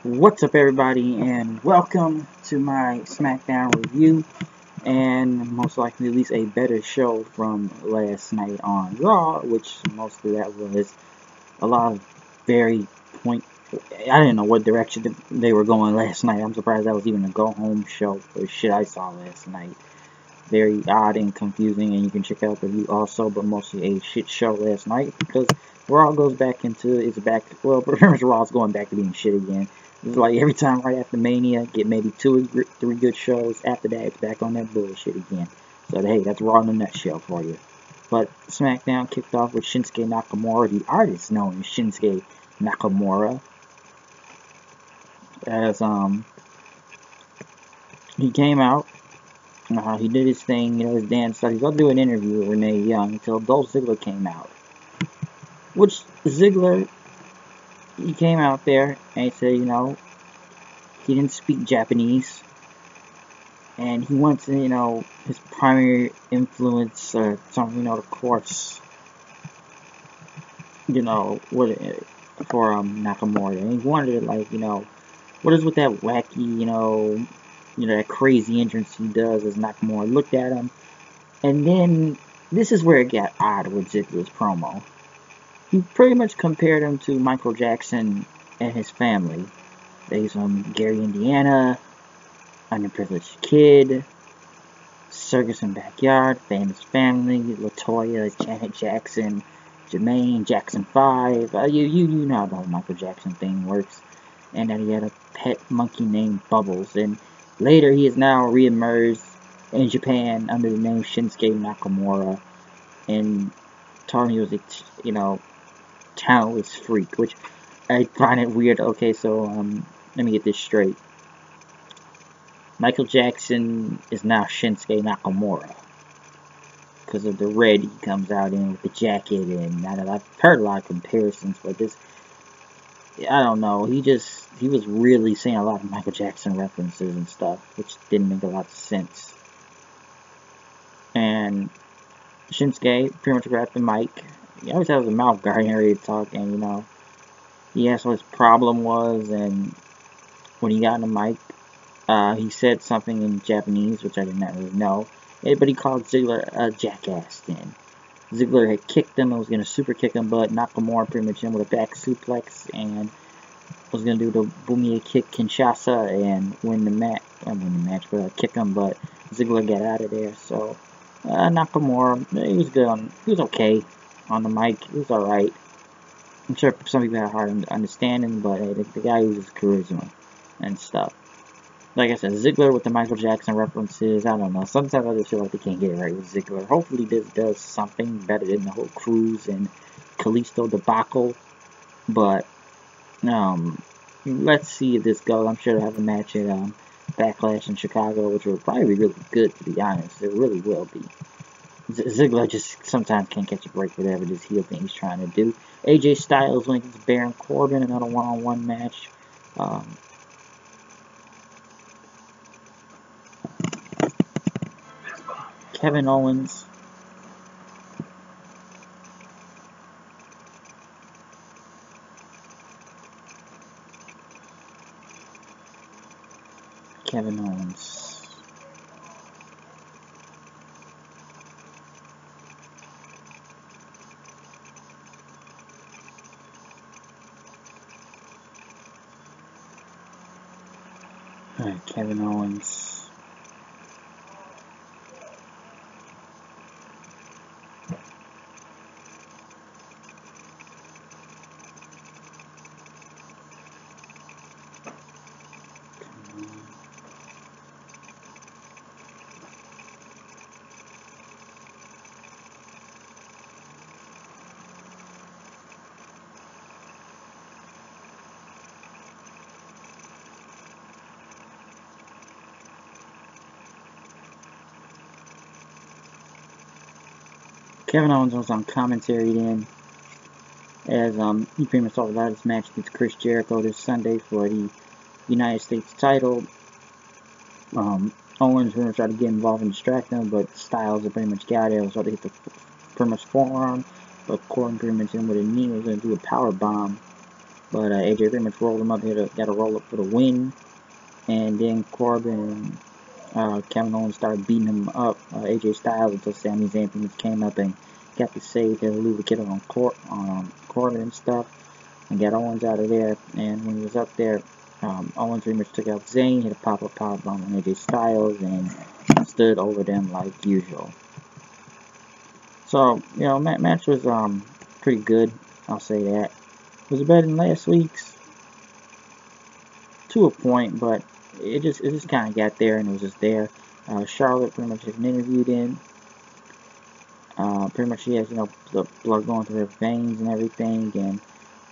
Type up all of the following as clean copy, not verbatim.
What's up, everybody, and welcome to my Smackdown review, and most likely at least a better show from last night on Raw, which most of that was a lot of very point. I didn't know what direction they were going last night. I'm surprised that was even a go-home show for shit I saw last night. Very odd and confusing, and you can check out the review also, but mostly a shit show last night because Raw goes back into pretty much Raw's going back to being shit again. It's like every time right after Mania, get maybe 2 or 3 good shows. After that, it's back on that bullshit again. So hey, that's Raw in a nutshell for you. But SmackDown kicked off with Shinsuke Nakamura, the artist known as Shinsuke Nakamura, as he came out. He did his thing, his dance stuff. He's going to do an interview with Renee Young until Dolph Ziggler came out. Which Ziggler, he came out there and he said, he didn't speak Japanese. And he wants, his primary influence or something, of course, for Nakamura. And he wanted it what is with that wacky, that crazy entrance he does as Nakamura looked at him. And then, this is where it got odd with Ziggler's promo. He pretty much compared him to Michael Jackson and his family. He's from Gary, Indiana, underprivileged kid, circus and backyard, famous family, LaToya, Janet Jackson, Jermaine, Jackson 5. You know how the whole Michael Jackson thing works. And that he had a pet monkey named Bubbles. And later he is now reemerged in Japan under the name Shinsuke Nakamura. And told he was a, talentless freak, which I find it weird. Okay, so let me get this straight. Michael Jackson is now Shinsuke Nakamura because of the red he comes out in with the jacket, and I've heard a lot of comparisons, but this, I don't know, he was really saying a lot of Michael Jackson references and stuff, which didn't make a lot of sense. And Shinsuke pretty much grabbed the mic. He always has a mouth guard area to talk, and he asked what his problem was, and when he got on the mic, he said something in Japanese, which I did not really know, but he called Ziggler a jackass then. Ziggler had kicked him and was going to super kick him, but Nakamura pretty much him with a back suplex and was going to do the Boomiya kick Kinshasa and win the match, but kick him, but Ziggler got out of there. So Nakamura, he was good he was okay on the mic. He was alright. I'm sure some people had a hard understanding, but hey, the guy uses charisma and stuff. Like I said, Ziggler with the Michael Jackson references, I don't know. Sometimes I just feel like they can't get it right with Ziggler. Hopefully this does something better than the whole Cruz and Kalisto debacle. But let's see if this goes. I'm sure they'll have a match at Backlash in Chicago, which will probably be really good, to be honest. It really will be. Ziggler just sometimes can't catch a break with whatever this heel thing he's trying to do. AJ Styles went against Baron Corbin, another one-on-one match. Kevin Owens Kevin Owens. Alright, Kevin Owens. Kevin Owens was on commentary then, as he pretty much talked about his match against Chris Jericho this Sunday for the United States title. Owens pretty much tried to get involved and distract him, but Styles had pretty much got it. Was about to hit the pretty much forearm, but Corbin pretty much in with a knee was going to do a power bomb. But AJ pretty much rolled him up here, got a roll up for the win. And then Corbin and Kevin Owens started beating him up, AJ Styles, until Sami Zayn pretty much came up and got the save there, leave the kid on Corbin and stuff, and got Owens out of there. And when he was up there, Owens pretty much took out Zayn, hit a pop-up powerbomb on AJ Styles, and stood over them like usual. So, you know, match was pretty good, I'll say that. Was it better than last week's? To a point, but it just kind of got there, and it was just there. Charlotte pretty much has an interview in. Pretty much she has, you know, the blood going through her veins and everything, and,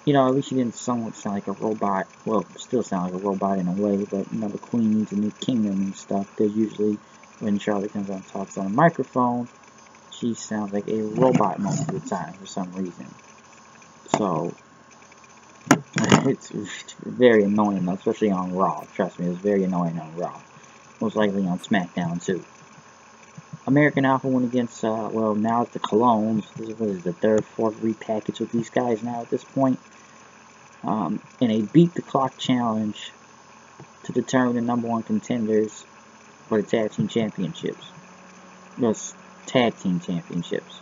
you know, at least she didn't somewhat sound like a robot. Well, still sound like a robot in a way, but, you know, the queen needs a new kingdom and stuff. Because usually when Charlotte comes on and talks on a microphone, she sounds like a robot most of the time for some reason. So it's very annoying, especially on Raw. Trust me, it was very annoying on Raw. Most likely on Smackdown too. American Alpha went against, well, now it's the Colognes. This is the third, fourth repackage with these guys now at this point. And a beat the clock challenge to determine the number one contenders for the tag team championships. Those tag team championships.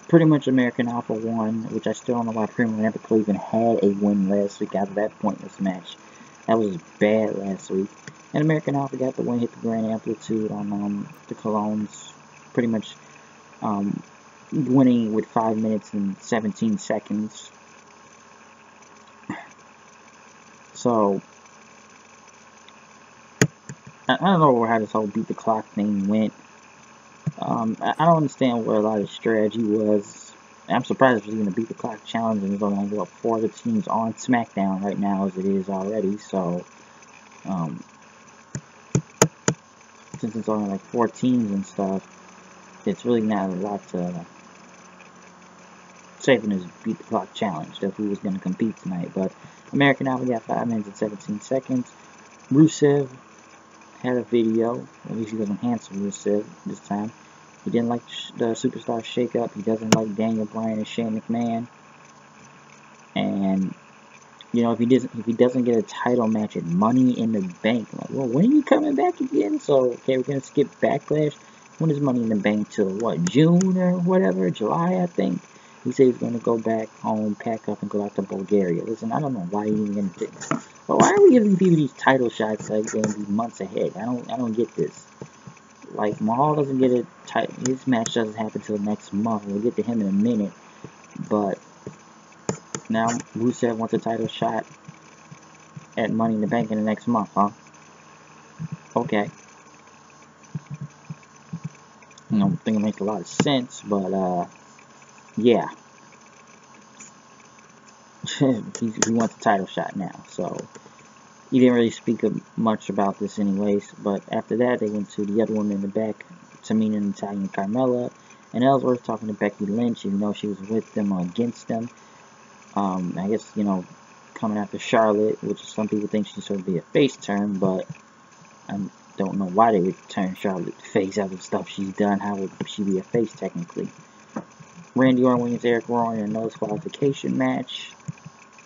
Pretty much American Alpha won, which I still don't know why Premium Epic even had a win last week out of that pointless match. That was bad last week. And American Alpha got the win, hit the Grand Amplitude on the Colognes. Pretty much winning with 5 minutes and 17 seconds. So, I don't know how this whole beat the clock thing went. I don't understand where a lot of strategy was. I'm surprised it was even a beat the clock challenge, and there's only like 4 other teams on SmackDown right now as it is already. So, since it's only like 4 teams and stuff, it's really not a lot to say from this beat the clock challenge of who was going to compete tonight. But American Alpha got 5 minutes and 17 seconds. Rusev had a video. At least he wasn't handsome Rusev this time. He didn't like the Superstar Shake-Up. He doesn't like Daniel Bryan and Shane McMahon. And, you know, if he doesn't get a title match at Money in the Bank, I'm like, well, when are you coming back again? So, okay, we're going to skip Backlash. When is Money in the Bank till, what, June or whatever? July, I think. He said he's going to go back home, pack up, and go out to Bulgaria. Listen, I don't know why he's even going to do this. But why are we giving people these title shots like they're going to be months ahead? I don't get this. Like, Mahal doesn't get a title. His match doesn't happen till next month. We'll get to him in a minute. But now Rusev wants a title shot at Money in the Bank in the next month, huh? Okay. I don't think it makes a lot of sense, but yeah. he wants a title shot now, so he didn't really speak much about this anyways. But after that, they went to the other woman in the back, Tamina and Natalya and Carmella, and Ellsworth talking to Becky Lynch, even though she was with them or against them. I guess, you know, coming after Charlotte, which some people think she's sort of be a face turn, but I don't know why they would turn Charlotte face after the stuff she's done. How would she be a face technically? Randy Orton wins Eric Rowan in a no disqualification match.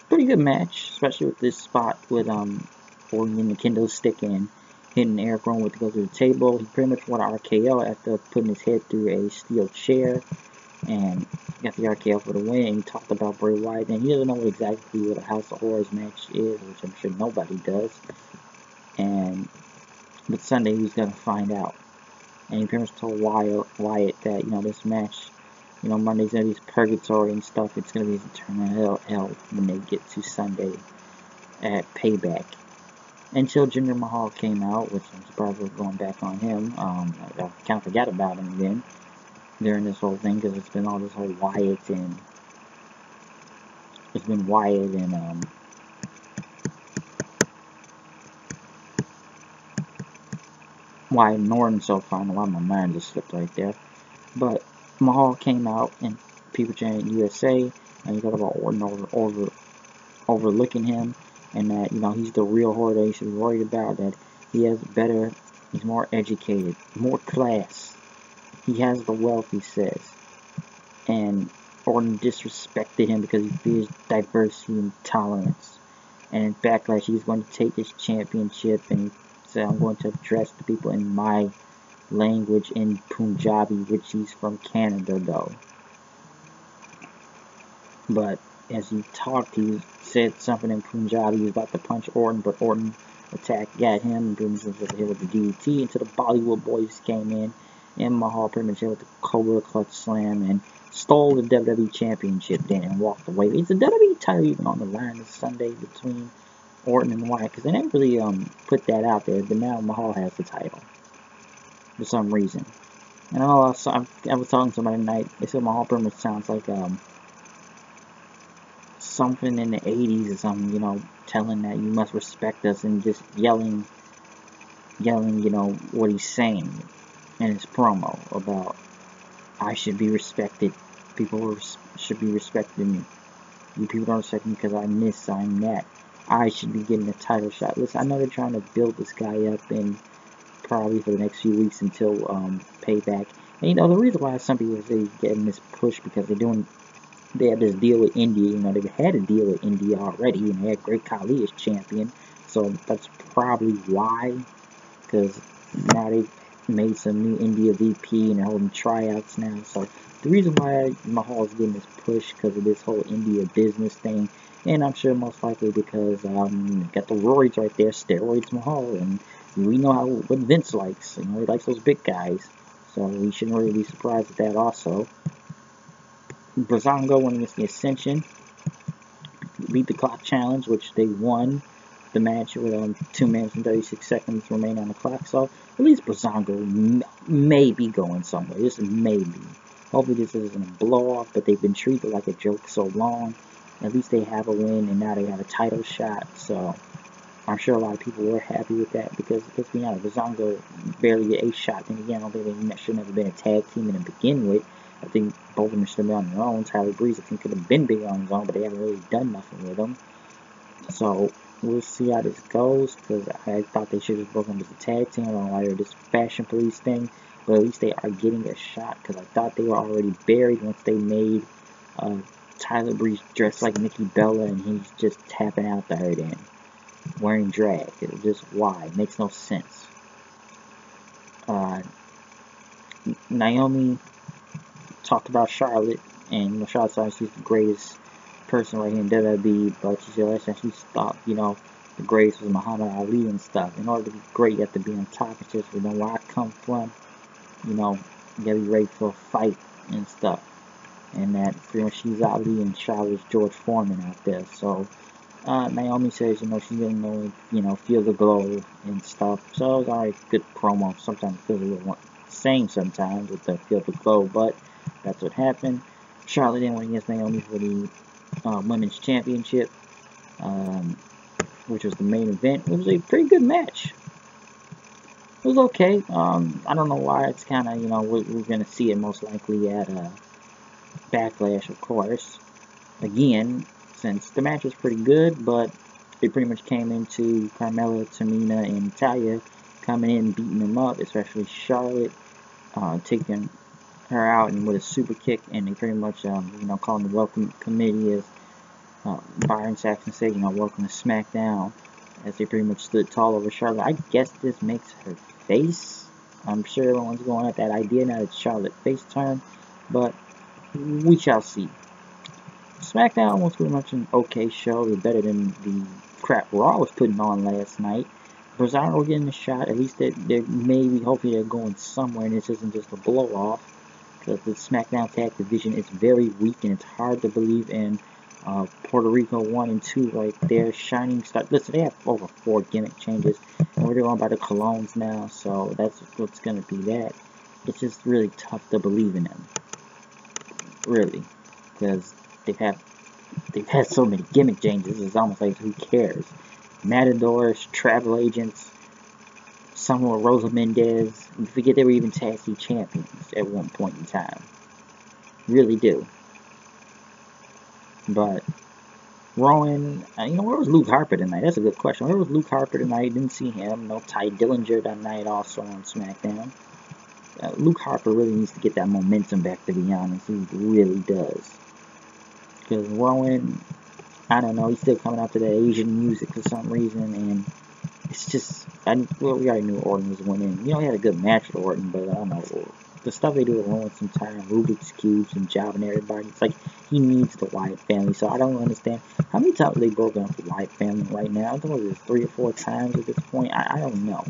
Pretty good match, especially with this spot with Orton in the kendo stick and hitting Eric Rowan with to go through the table. He pretty much won an RKO after putting his head through a steel chair and got the RKO for the win. He talked about Bray Wyatt, and he doesn't know exactly what a House of Horrors match is, which I'm sure nobody does. But Sunday he's gonna find out. And he pretty much told Wyatt that, you know, this match, you know, Monday's gonna be purgatory and stuff. It's gonna be eternal hell when they get to Sunday at Payback. Until Jinder Mahal came out, which I'm surprised we're going back on him. I kind of forgot about him again during this whole thing, because it's been all this whole Wyatt and Wyatt and Norton so far. I don't know why my mind just slipped right there. But Mahal came out and people chanted USA, and he talked about Orton overlooking him, and that, you know, he's the real Horde that he should be worried about, that he has better, he's more educated, more class, he has the wealth, he says. And Orton disrespected him because he fears diversity and tolerance. And in Backlash, he's going to take his championship and say, I'm going to address the people in my language in Punjabi, which he's from Canada, though. But as he talked, he said something in Punjabi. He was about to punch Orton, but Orton attacked at him and brings him to the hill with the DDT until the Bollywood Boys came in. And Mahal pretty much hit with the Cobra Clutch Slam and stole the WWE Championship then and walked away. Is the WWE title even on the line this Sunday between Orton and Wyatt? Because they didn't really put that out there, but now Mahal has the title for some reason. And I know I was talking to somebody tonight. They said Mahal pretty much sounds like something in the 80s or something, you know, telling that you must respect us and just yelling, you know, what he's saying in his promo about I should be respected. People should be respecting me. You people don't respect me because I'm this, I'm that. I should be getting a title shot. Listen, I know they're trying to build this guy up and probably for the next few weeks until Payback. And you know, the reason why some people say he's getting this push because they had this deal with India. You know, they had a deal with India already, and they had Great Khali as champion. So that's probably why, because now they've made some new India VP and they're holding tryouts now. So the reason why Mahal is getting this push because of this whole India business thing, and I'm sure most likely because got the roids right there, steroids Mahal, and we know what Vince likes. You know, he likes those big guys, so we shouldn't really be surprised at that also. Brazongo went against the Ascension, beat the clock challenge, which they won the match with 2 minutes and 36 seconds remaining on the clock. So at least Brazongo may be going somewhere. Just maybe. Hopefully this isn't a blow off, but they've been treated like a joke so long. At least they have a win, and now they have a title shot. So I'm sure a lot of people were happy with that because, let's be honest, Brazongo barely get a shot. And again, I don't think they should have never been a tag team to begin with. I think both of them should have been on their own. Tyler Breeze, I think, could have been bigger on his own, but they haven't really done nothing with him. So we'll see how this goes, because I thought they should have broken up as a tag team. I don't know why they're this Fashion Police thing, but at least they are getting a shot, because I thought they were already buried once they made Tyler Breeze dressed like Nikki Bella, and he's just tapping out the her then, wearing drag. It's just why? It makes no sense. Naomi talked about Charlotte, and you know, Charlotte said she's the greatest person right here in WWE, but she said last time she thought, you know, the greatest was Muhammad Ali and stuff. In order to be great, you have to be on top. It's just, you know, where I come from, you know, you gotta be ready for a fight and stuff. And that, pretty much, she's Ali and Charlotte's George Foreman out there. So, Naomi says, you know, she didn't know, you know, feel the glow and stuff. So, it was alright, good promo. Sometimes it feels a little same sometimes with the feel the glow, but that's what happened. Charlotte then went against Naomi for the Women's Championship, which was the main event. It was a pretty good match. It was okay. I don't know why. It's kind of, you know, we're going to see it most likely at Backlash, of course. Again, since the match was pretty good, but they pretty much came into Carmella, Tamina, and Natalya coming in and beating them up, especially Charlotte, taking her out and with a super kick, and they pretty much, you know, calling the welcome committee, as Byron Saxton said, you know, welcome to Smackdown, as they pretty much stood tall over Charlotte. I guess this makes her face. I'm sure everyone's going at that idea now that Charlotte face turn, but we shall see. Smackdown was pretty much an okay show. It was better than the crap Raw was putting on last night. Brazongo getting a shot. At least they're maybe, hopefully they're going somewhere, and this isn't just a blow off. Because the SmackDown tag division is very weak, and it's hard to believe in. Puerto Rico 1 and 2 right there, shining star. Listen, they have over 4 gimmick changes, and we're going by the colognes now, so that's what's going to be that. It's just really tough to believe in them, really, because they've had so many gimmick changes. It's almost like, who cares? Matadors, travel agents, someone with Rosa Mendez. You forget they were even tag team champions at one point in time. Really do. But Rowan, you know, where was Luke Harper tonight? That's a good question. Where was Luke Harper tonight? Didn't see him. No Ty Dillinger that night also on SmackDown. Luke Harper really needs to get that momentum back, to be honest. He really does. Because Rowan, I don't know, he's still coming out to that Asian music for some reason, and it's just, well, we already knew Orton was winning. You know, he had a good match with Orton, but I don't know, the stuff they do with Rowan sometimes, Rubik's Cubes and jobbing everybody, it's like, he needs the Wyatt family, so I don't understand. How many times have they broken up the Wyatt family right now? I think it was 3 or 4 times at this point. I don't know.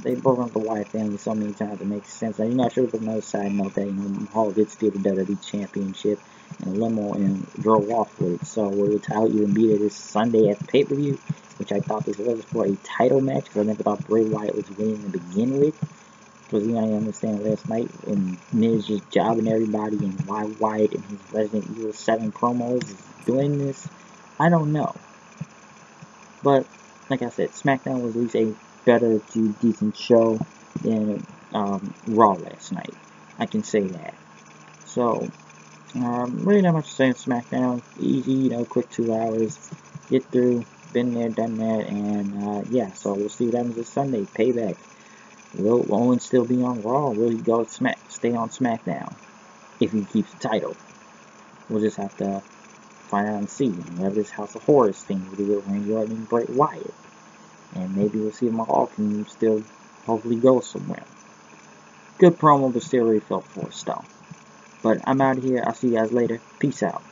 They've broken up the Wyatt family so many times it makes sense. And, you know, I should have put another side note that, you know, Mahal did steal the WWE Championship in a limo and drove off with it. So will the title even be there this Sunday at the pay-per-view? Which I thought this was for a title match, because I never thought Bray Wyatt was winning to begin with. Because, you know, I understand last night when Miz just jobbing everybody and why Wyatt and his Resident Evil 7 promos is doing this. I don't know. But, like I said, SmackDown was at least a better to decent show than Raw last night. I can say that. So, really not much to say on SmackDown. Easy, you know, quick 2 hours. Get through. Been there, done that. And, yeah, so we'll see what happens this Sunday. Payback. Will Owens still be on Raw? Or will he go stay on SmackDown? If he keeps the title. We'll just have to find out and see. Whatever this House of Horrors thing will do with Randy Orton and Bray Wyatt. And maybe we'll see if Mahal can still hopefully go somewhere. Good promo, but still really felt forced though. But I'm out of here. I'll see you guys later. Peace out.